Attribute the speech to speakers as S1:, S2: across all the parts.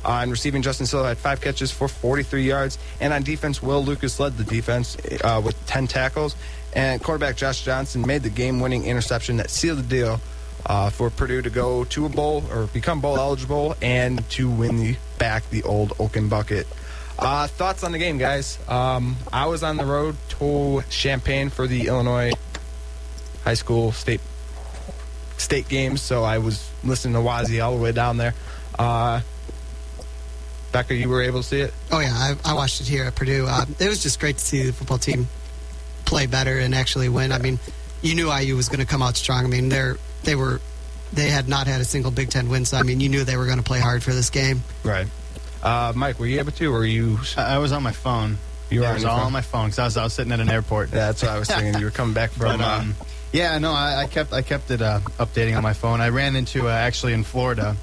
S1: On receiving, Justin Silva had 5 catches for 43 yards. And on defense, Will Lucas led the defense with 10 tackles. And quarterback Josh Johnson made the game-winning interception that sealed the deal for Purdue to go to a bowl or become bowl eligible and to win back the old Oaken Bucket. Thoughts on the game, guys? I was on the road to Champaign for the Illinois high school state games, so I was listening to Wazzy all the way down there. Becca, you were able to see it?
S2: Oh, yeah. I watched it here at Purdue. It was just great to see the football team play better and actually win. I mean, you knew IU was going to come out strong. I mean, they had not had a single Big Ten win, so, I mean, you knew they were going to play hard for this game.
S1: Right. Mike, were you able to, or were you...
S3: I was on my phone.
S1: You were
S3: I was all on my phone because I was sitting at an airport.
S1: Yeah, that's what I was thinking. You were coming back from...
S3: I kept it updating on my phone. I ran into, actually in Florida,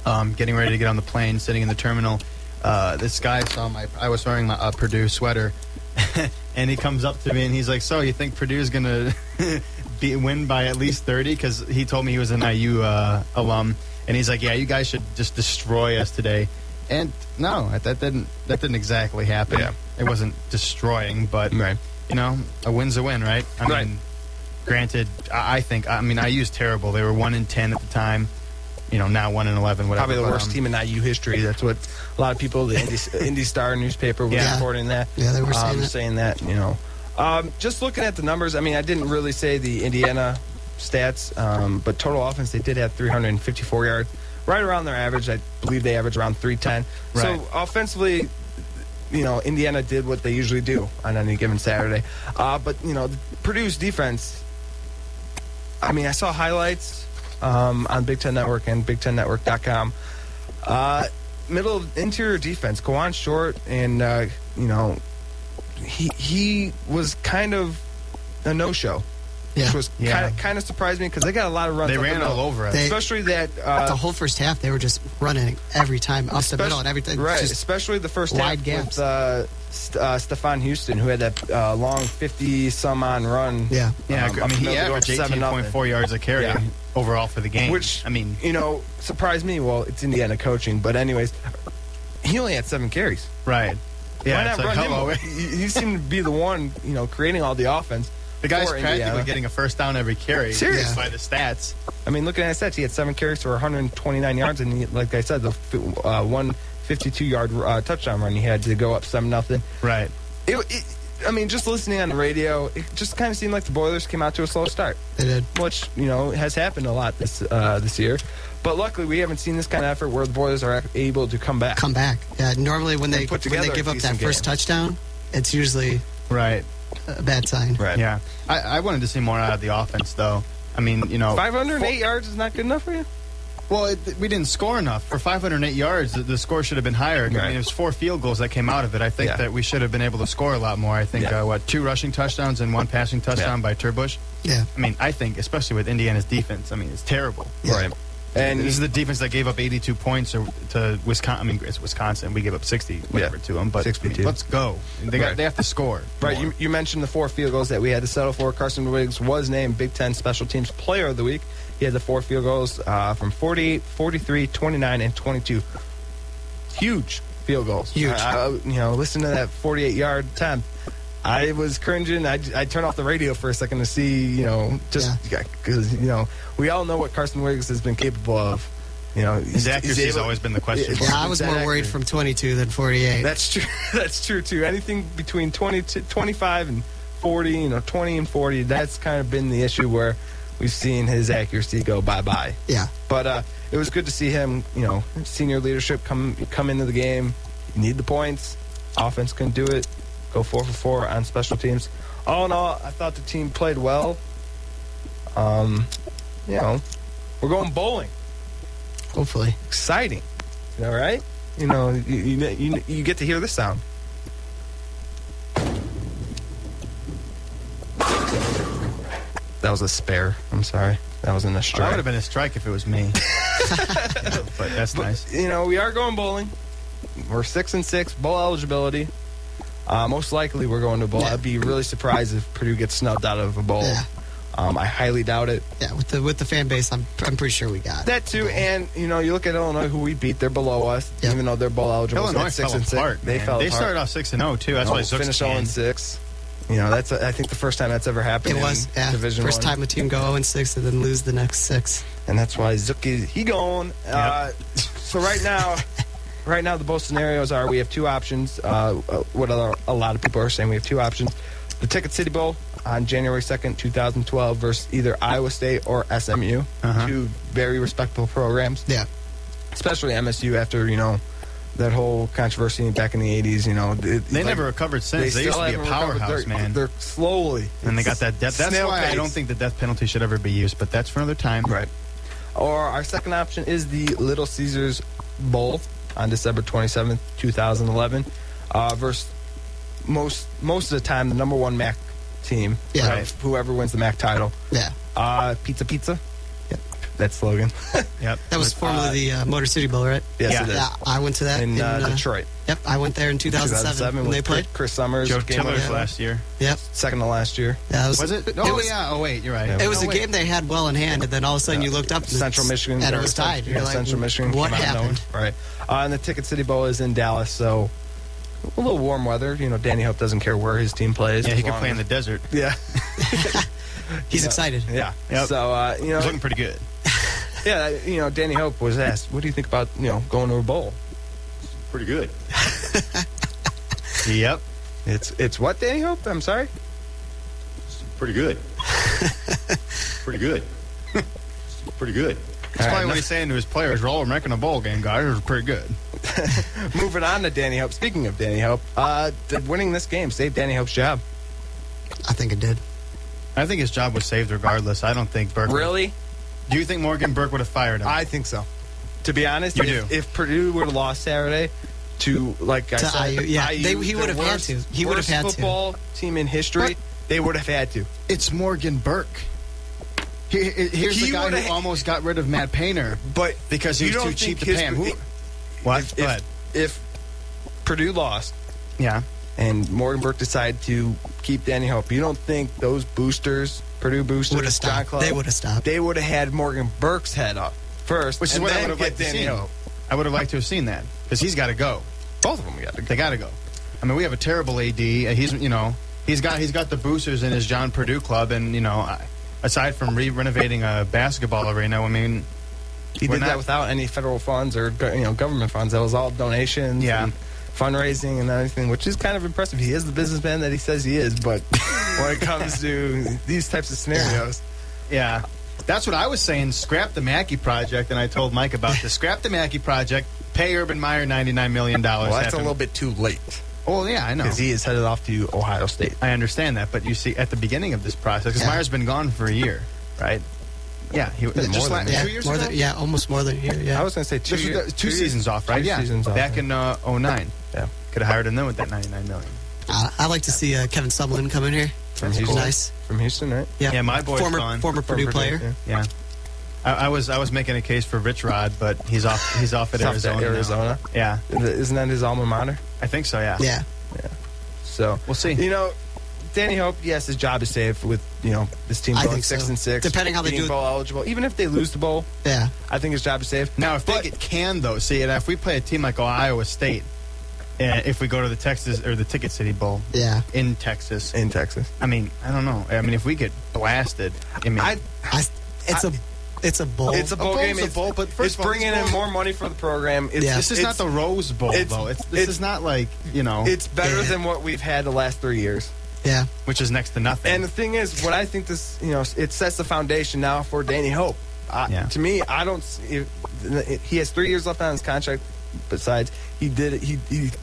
S3: getting ready to get on the plane, sitting in the terminal. This guy saw I was wearing my Purdue sweater, and he comes up to me and he's like, "So, you think Purdue's going to win by at least 30? Because he told me he was an IU alum. And he's like, "Yeah, you guys should just destroy us today." And no, that didn't exactly happen.
S1: Yeah.
S3: It wasn't destroying, but,
S1: Right.
S3: A win's a win, right? I mean, granted, I think IU's terrible. They were 1-10 at the time. Now 1-11, whatever.
S1: Probably the worst team in IU history. That's what a lot of people, the Indy Star newspaper was reporting that.
S2: Yeah, they were
S1: saying that. Just looking at the numbers, I mean, I didn't really say the Indiana stats, but total offense, they did have 354 yards, right around their average. I believe they average around 310.
S3: Right.
S1: So offensively, Indiana did what they usually do on any given Saturday. But Purdue's defense, I mean, I saw highlights on Big Ten Network and BigTenNetwork.com. Middle interior defense, Kawan Short, and he was kind of a no-show.
S2: Yeah.
S1: Which was kind of surprised me because they got a lot of runs.
S3: They ran all over us.
S1: Especially that...
S2: the whole first half, they were just running every time up the middle and everything.
S1: Right, especially the first
S2: wide
S1: half
S2: gaps.
S1: with Stephon Houston, who had that long 50-some-on run.
S2: Yeah.
S3: He averaged 18.4 yards a carry overall for the game.
S1: Which, surprised me. Well, it's Indiana coaching. But anyways, he only had 7 carries.
S3: Right. Yeah,
S1: why not run him? He seemed to be the one, creating all the offense.
S3: The guy's practically getting a first down every carry.
S1: Seriously.
S3: By the stats.
S1: I mean, looking at his stats, he had 7 carries for 129 yards, and like I said, the 152-yard touchdown run, he had to go up 7-0.
S3: Right.
S1: Just listening on the radio, it just kind of seemed like the Boilers came out to a slow start.
S2: They did.
S1: Which, has happened a lot this year. But luckily, we haven't seen this kind of effort where the Boilers are able to come back.
S2: Yeah, normally when they give up that first touchdown, it's usually...
S3: Right.
S2: A bad sign.
S1: Right.
S3: Yeah. I wanted to see more out of the offense, though. I mean,
S1: 508 yards is not good enough for you?
S3: Well, we didn't score enough. For 508 yards, the score should have been higher.
S1: Right.
S3: I mean, it was 4 field goals that came out of it. I think that we should have been able to score a lot more. I think, 2 rushing touchdowns and 1 passing touchdown by Turbush?
S2: Yeah.
S3: I mean, I think, especially with Indiana's defense, it's terrible.
S1: Yeah. Right.
S3: And this is the defense that gave up 82 points to Wisconsin. I mean, it's Wisconsin. We gave up 60 to them. But
S1: 62.
S3: Let's go. They have to score.
S1: Right. You mentioned the 4 field goals that we had to settle for. Carson Wiggs was named Big Ten Special Teams Player of the Week. He had the 4 field goals from 48, 43, 29, and 22. Huge field goals.
S2: Huge.
S1: Listen to that 48-yard attempt. I was cringing. I turned off the radio for a second to see, because, we all know what Carson Wiggs has been capable of.
S3: His accuracy has always been the question.
S2: Yeah, I was more worried from 22 than 48.
S1: That's true. That's true, too. Anything between 25 and 40, 20 and 40, that's kind of been the issue where we've seen his accuracy go bye-bye.
S2: Yeah.
S1: But it was good to see him, senior leadership come into the game. You need the points. Offense couldn't do it. Go 4 for 4 on special teams. All in all, I thought the team played well. We're going bowling.
S2: Hopefully.
S1: Exciting. All right? You get to hear this sound. That was a spare. I'm sorry. That wasn't a strike.
S3: That would have been a strike if it was me. But that's nice.
S1: We are going bowling. We're 6-6, bowl eligibility. Most likely we're going to a bowl.
S2: Yeah.
S1: I'd be really surprised if Purdue gets snubbed out of a bowl.
S2: Yeah.
S1: I highly doubt it.
S2: Yeah, with the fan base, I'm pretty sure we got
S1: That too, and you look at Illinois, who we beat. They're below us,
S2: Yep.
S1: even though they're bowl eligible.
S3: Illinois
S1: so
S3: fell apart.
S1: They
S3: man.
S1: fell
S3: They
S1: apart.
S3: started off 6-0 too. That's why Zook's
S1: finished
S3: canned.
S1: 0-6. That's I think the first time that's ever happened.
S2: It was,
S1: in Division
S2: first
S1: I.
S2: time a team go 0-6 and then lose the next 6.
S1: And that's why Zook he gone. So right now the both scenarios are we have two options. What a lot of people are saying, we have two options: the Ticket City Bowl on January 2nd, 2012, versus either Iowa State or SMU, two very respectable programs.
S2: Yeah,
S1: especially MSU after that whole controversy back in the 80s.
S3: They never recovered since. They used to be a powerhouse, man.
S1: They're slowly.
S3: And they got that death. That's why I don't think the death penalty should ever be used, but that's for another time.
S1: Right. Or our second option is the Little Caesars Bowl on December 27th, 2011, versus most of the time the number one MAC team.
S2: Yeah.
S1: Right, whoever wins the MAC title.
S2: Yeah.
S1: Pizza. Yep. That slogan.
S3: Yep.
S2: That was formerly the Motor City Bowl, right?
S1: Yes,
S3: Yeah.
S1: it is.
S2: Yeah, I went to that
S1: In Detroit.
S2: Yep, I went there in 2007 when
S1: with
S2: they played.
S1: Chris Summers.
S3: Joe
S1: game
S3: Tiller's
S1: winner.
S3: last year.
S2: Yep.
S1: Second to last year.
S2: Yeah,
S3: Was it? Oh,
S2: was,
S3: yeah. Oh, wait. You're right.
S1: Yeah.
S2: It was a game they had well in hand, and then all of a sudden you looked up and
S1: Central Michigan.
S2: and it was tied. You're like,
S1: Central Michigan.
S2: what
S1: came out knowing.
S2: happened?
S1: Right. And the Ticket City Bowl is in Dallas, so a little warm weather. Danny Hope doesn't care where his team plays.
S3: Yeah, he
S1: as
S3: could
S1: long
S3: play in
S1: as-
S3: the desert.
S1: Yeah.
S2: He's excited.
S1: Yeah.
S3: Yep.
S1: So,
S3: He's looking pretty good.
S1: yeah, Danny Hope was asked, what do you think about, going to a bowl?
S4: Pretty good.
S3: Yep.
S1: It's what, Danny Hope? I'm sorry?
S4: Pretty good. Pretty good. Pretty good.
S3: That's probably what he's saying to his players. We're all making a bowl game, guys. It was pretty good.
S1: Moving on to Danny Hope. Speaking of Danny Hope, did winning this game save Danny Hope's job?
S2: I think it did.
S3: I think his job was saved regardless. I don't think Burke.
S1: Really?
S3: Do you think Morgan Burke would have fired him?
S1: I think so. To be honest,
S3: You do?
S1: if Purdue would have lost Saturday to, like I
S2: To
S1: said,
S2: IU, yeah. He would have had to. He would have had to.
S1: football team in history, they would have had to.
S3: It's Morgan Burke. Here's
S1: He
S3: the guy
S1: would've-
S3: who almost got rid of Matt Painter
S1: But
S3: because he
S1: you
S3: was
S1: don't
S3: too cheap
S1: think
S3: to
S1: his-
S3: pay him. What? Go ahead.
S1: If Purdue lost
S3: Yeah.
S1: and Morgan Burke decided to keep Danny Hope, you don't think those boosters, Purdue boosters,
S2: Would have
S1: John
S2: stopped.
S1: Club,
S2: They would have stopped.
S1: they would have had Morgan Burke's head up first,
S3: Which is
S1: and
S3: what I
S1: then
S3: would have
S1: get
S3: liked to
S1: Danny
S3: see.
S1: Hope.
S3: I would have liked to have seen that because he's got to go.
S1: Both of them got to go.
S3: They got to go. I mean, we have a terrible AD. He's he's got the boosters in his John Purdue club, and aside from renovating a basketball arena, I mean,
S1: He
S3: we're
S1: did
S3: not-
S1: that without any federal funds or government funds. That was all donations, and fundraising and everything, which is kind of impressive. He is the businessman that he says he is, but when it comes to these types of scenarios,
S3: Yeah. That's what I was saying. Scrap the Mackey project, and I told Mike about this. Scrap the Mackey project. Pay Urban Meyer $99 million.
S1: well, that's a little bit too late
S3: Oh, yeah, I know.
S1: because he is headed off to Ohio State.
S3: I understand that, but you see, at the beginning of this process, because
S2: Yeah.
S3: Meyer's been gone for a year, right? Yeah, he
S1: more
S3: just
S1: than
S2: Yeah,
S3: 2 years
S2: more
S3: ago.
S2: than, almost more than a year. Yeah.
S1: I was going to say
S3: Two seasons off, right?
S1: Two
S3: Yeah,
S1: seasons off,
S3: back
S1: yeah.
S3: in 09.
S1: Yeah.
S3: Could have hired him then with that $99 million.
S2: I like to see Kevin Sumlin come in here.
S1: From
S2: That's
S1: Houston.
S2: nice.
S1: From Houston, right?
S3: Yeah, my boy's
S2: former
S3: gone.
S2: former Purdue player.
S1: Yeah.
S3: Yeah. I was making a case for Rich Rod, but he's off at
S1: He's off to
S3: Arizona. now.
S1: Arizona.
S3: Yeah,
S1: Isn't that his alma mater?
S3: I think so. Yeah.
S2: Yeah.
S1: So
S3: We'll see.
S1: Danny Hope, yes, his job is safe with this team
S2: I
S1: going
S2: think so.
S1: 6-6,
S2: Depending how they
S1: being
S2: do it.
S1: bowl eligible. Even if they lose the bowl,
S2: Yeah.
S1: I think his job is safe.
S3: Now, if they get canned, though, see, and if we play a team like Iowa State, if we go to the Texas or the Ticket City Bowl
S2: Yeah.
S3: in Texas,
S1: In Texas,
S3: I mean, I don't know. I mean, if we get blasted, I mean,
S2: It's a bowl.
S1: it's a bowl
S3: bowl's
S1: game.
S3: a bowl, but first
S1: it's
S3: of all,
S1: bringing
S3: this
S1: in
S3: bowl-
S1: more money for the program. It's,
S2: Yeah.
S3: this is not the Rose Bowl, though. This is not like
S1: It's better
S2: Yeah.
S1: than what we've had the last 3 years.
S2: Yeah.
S3: which is next to nothing.
S1: And the thing is, what I think this, it sets the foundation now for Danny Hope.
S3: Yeah.
S1: To me, I don't. He has 3 years left on his contract. Besides, he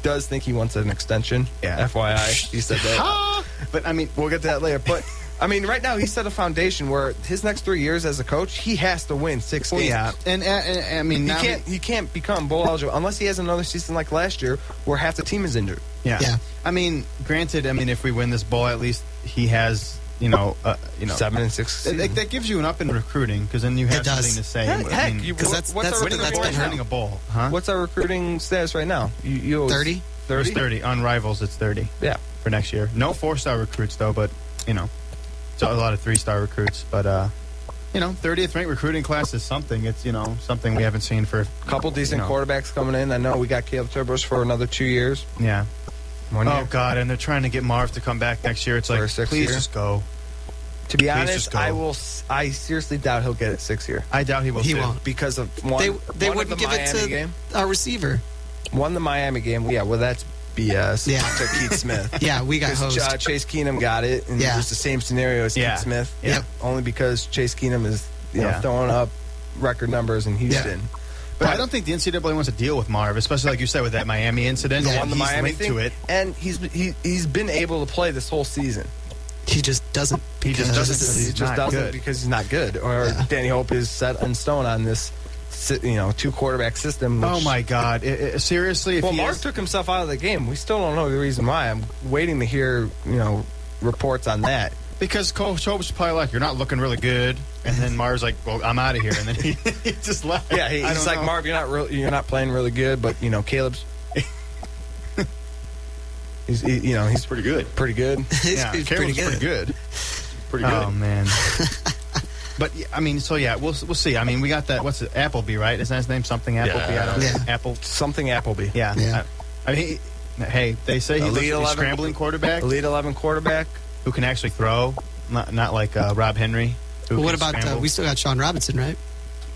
S1: does think he wants an extension.
S3: Yeah.
S1: FYI, he said that.
S3: But I mean,
S1: We'll get to that later. But I mean, right now he set a foundation where his next 3 years as a coach, he has to win 6 games.
S3: yeah, and I mean, now
S1: He can't become bowl eligible unless he has another season like last year where half the team is injured.
S3: yeah.
S2: Yeah.
S3: I mean, granted, I mean, if we win this bowl, at least he has,
S1: 7-6.
S3: that gives you an up in recruiting because then you have
S2: It does.
S3: something to say.
S1: Heck,
S3: I mean,
S2: Because that's
S1: what's our
S2: something that's
S1: recruiting
S2: been
S3: winning a
S2: hurt.
S3: bowl, huh?
S1: What's our recruiting status right now? You always-
S2: 30?
S1: 30?
S3: It's 30 on Rivals. It's 30
S1: Yeah.
S3: for next year. No 4-star recruits though, but So a lot of 3-star recruits, but 30th ranked recruiting class is something. It's something we haven't seen for
S1: a couple decent quarterbacks coming in. I know we got Caleb Turbush for another 2 years.
S3: Yeah.
S1: 1 year.
S3: Oh God, and they're trying to get Marv to come back next year. It's like, please just go.
S1: To be
S3: Please
S1: honest,
S3: just go.
S1: I seriously doubt he'll get it 6 year.
S3: I doubt he will.
S2: He
S3: too.
S2: won't.
S1: Because of one.
S2: They
S1: one
S2: wouldn't
S1: of the
S2: give it
S1: Miami
S2: to
S1: game.
S2: our receiver.
S1: Won the Miami game. Yeah, well, that's BS.
S2: Yeah.
S1: To Keith Smith.
S2: Yeah, we got
S1: 'Cause,
S2: hosed.
S1: Chase Keenum got it, and
S2: Yeah.
S1: it was the same scenario as
S3: Yeah.
S1: Keith Smith.
S3: Yep.
S1: Only because Chase Keenum is throwing up record numbers in Houston.
S3: But I don't think the NCAA wants to deal with Marv, especially like you said with that Miami incident.
S1: Won the
S3: He's
S1: Miami
S3: linked
S1: thing,
S3: to it.
S1: and he's been able to play this whole season.
S2: He just doesn't.
S3: He just
S2: because-
S3: doesn't.
S1: He just
S3: not
S1: doesn't
S3: good.
S1: because he's not good. Or Danny Hope is set in stone on this, 2-quarterback system. Which,
S3: Oh my God! Seriously, if
S1: Well,
S3: he
S1: Mark
S3: is,
S1: took himself out of the game. We still don't know the reason why. I'm waiting to hear, reports on that.
S3: because Coach Hope's probably like, you're not looking really good, and then Marv's like, well, I'm out of here, and then he just left.
S1: Yeah,
S3: I
S1: he's
S3: don't
S1: like,
S3: know.
S1: Marv, you're not playing really good, but Caleb's, he's
S4: Pretty good.
S1: pretty good.
S2: He's
S3: Yeah,
S2: pretty
S3: Caleb's
S2: good.
S3: pretty good.
S4: Pretty good.
S3: Oh man. But I mean, we'll see. I mean, we got that. What's it? Appleby, right? Is that his name? Something Appleby.
S1: Yeah.
S3: I don't know.
S2: Yeah.
S3: Apple.
S1: Something Appleby.
S3: Yeah.
S2: Yeah.
S3: I mean, hey, they say he's
S1: Elite
S3: a
S1: 11
S3: scrambling quarterback
S1: Elite 11 quarterback.
S3: who can actually throw, not like Rob Henry. Who
S2: What
S3: can
S2: about
S3: scramble.
S2: we still got Sean Robinson, right?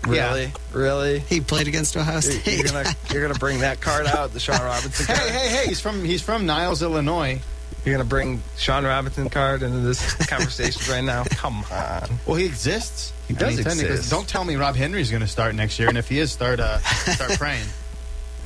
S1: Really? Really?
S2: He played against Ohio State.
S1: You're gonna bring that card out, the Sean Robinson card.
S3: Hey! He's from Niles, Illinois.
S1: You're gonna bring Sean Robinson card into this conversation right now? Come on.
S3: Well, he exists.
S1: He does
S3: technically,
S1: exist.
S3: Don't tell me Rob Henry's going to start next year, and if he is, start praying.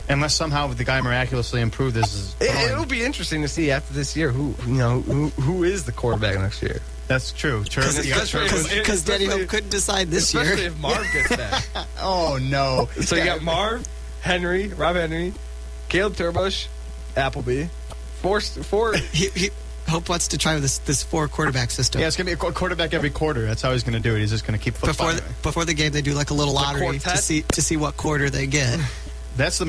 S3: Unless somehow the guy miraculously improved his.
S1: It'll be interesting to see after this year who is the quarterback next year.
S3: That's true.
S2: Because Danny Hope couldn't decide this
S1: Especially
S2: year.
S1: if Marv gets back.
S3: Oh no!
S1: So you got Marv, Rob Henry, Caleb Turbush, Appleby. Four.
S2: Hope wants to try this 4-quarterback system.
S3: Yeah, it's going to be a quarterback every quarter. That's how he's going to do it. He's just going to keep flipping.
S2: Before the game, they do like a little lottery to see what quarter they get.
S3: That's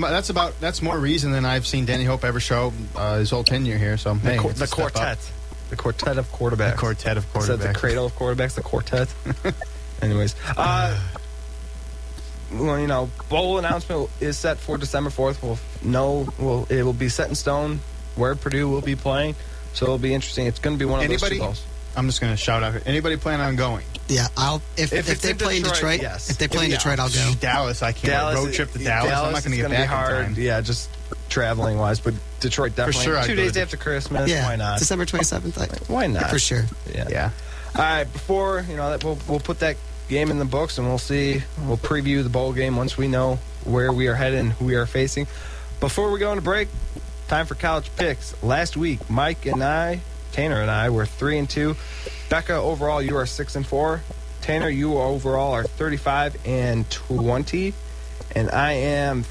S3: more reason than I've seen Danny Hope ever show his whole tenure here. So hey, it's
S1: The
S3: a step
S1: quartet.
S3: up.
S1: The quartet of quarterbacks.
S3: The quartet of
S1: Instead of the
S3: quarterbacks.
S1: cradle of quarterbacks, the quartet. Anyways, bowl announcement is set for December 4th. It will be set in stone where Purdue will be playing, so it'll be interesting. It's going to be one of those two bowls.
S3: I'm just going to shout out here. Anybody plan on going?
S2: Yeah, if
S1: it's
S2: they
S1: in
S2: play in
S1: Detroit,
S2: Detroit,
S1: yes.
S2: if they play in Detroit, I'll go.
S3: Dallas, I can't. Road trip to Dallas. I'm not going to
S1: is
S3: get
S1: gonna
S3: back
S1: be hard.
S3: in time.
S1: Yeah, just traveling wise, but Detroit definitely.
S3: sure I'd
S1: 2
S3: go
S1: days
S3: to
S1: after Christmas.
S2: Yeah,
S1: Why not?
S2: December 27th.
S1: Why not?
S2: For sure.
S3: Yeah.
S1: All right, before that, we'll put that game in the books, and we'll preview the bowl game once we know where we are headed and who we are facing. Before we go into break, time for college picks. Last week, Tanner and I were 3-2. Becca, overall, you are 6-4. Tanner, you overall are 35-20, and I am.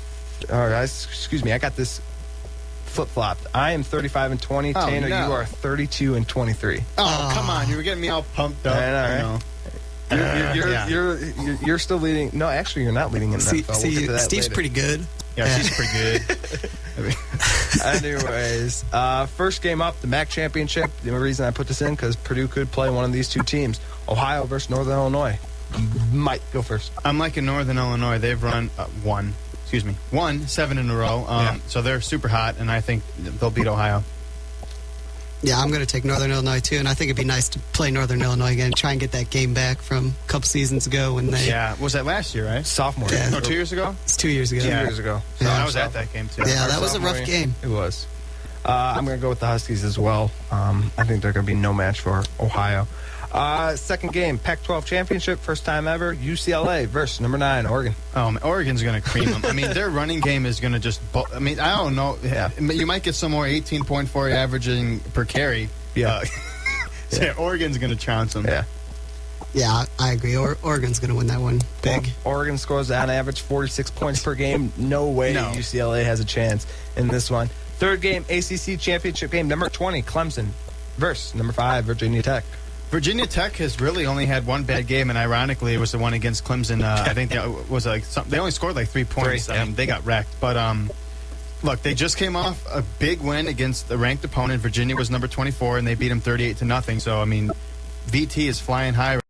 S1: I got this flip-flopped. I am 35-20.
S3: Oh,
S1: Tanner,
S3: no.
S1: you are 32-23.
S3: Oh, come on. You were getting me all pumped up.
S1: I know, right? You're still leading. No, actually, you're not leading in that.
S2: Steve's pretty good.
S3: Yeah, she's pretty good.
S1: Anyways, first game up, the MAC championship. The only reason I put this in because Purdue could play one of these two teams, Ohio versus Northern Illinois. Might go first.
S3: I'm like in Northern Illinois. They've run won 7 in a row. So they're super hot, and I think they'll beat Ohio.
S2: Yeah, I'm going to take Northern Illinois, too, and I think it'd be nice to play Northern Illinois again, try and get that game back from a couple seasons ago when they...
S3: Yeah, was that last year, right?
S1: Sophomore.
S2: Yeah.
S3: No, 2 years ago?
S2: It's 2 years ago.
S1: 2 years ago.
S3: So I was at that game, too.
S2: Yeah, that was a rough game.
S1: It was. I'm going to go with the Huskies as well. I think they're going to be no match for Ohio. Second game, Pac-12 championship, first time ever, UCLA versus number 9, Oregon.
S3: Oregon's going to cream them. I mean, their running game is going to just... I don't know.
S1: Yeah.
S3: You might get some more 18.4 averaging per carry.
S1: Yeah.
S3: Oregon's going to trounce them.
S1: Yeah.
S2: Yeah, I agree. Oregon's going to win that one big.
S1: Oregon scores on average 46 points per game. No way UCLA has a chance in this one. Third game, ACC championship game, number 20, Clemson versus number 5, Virginia Tech.
S3: Virginia Tech has really only had one bad game, and ironically, it was the one against Clemson. I think they only scored like 3 points. I mean, they got wrecked. But look, they just came off a big win against the ranked opponent. Virginia was number 24, and they beat them 38-0. So I mean, VT is flying high.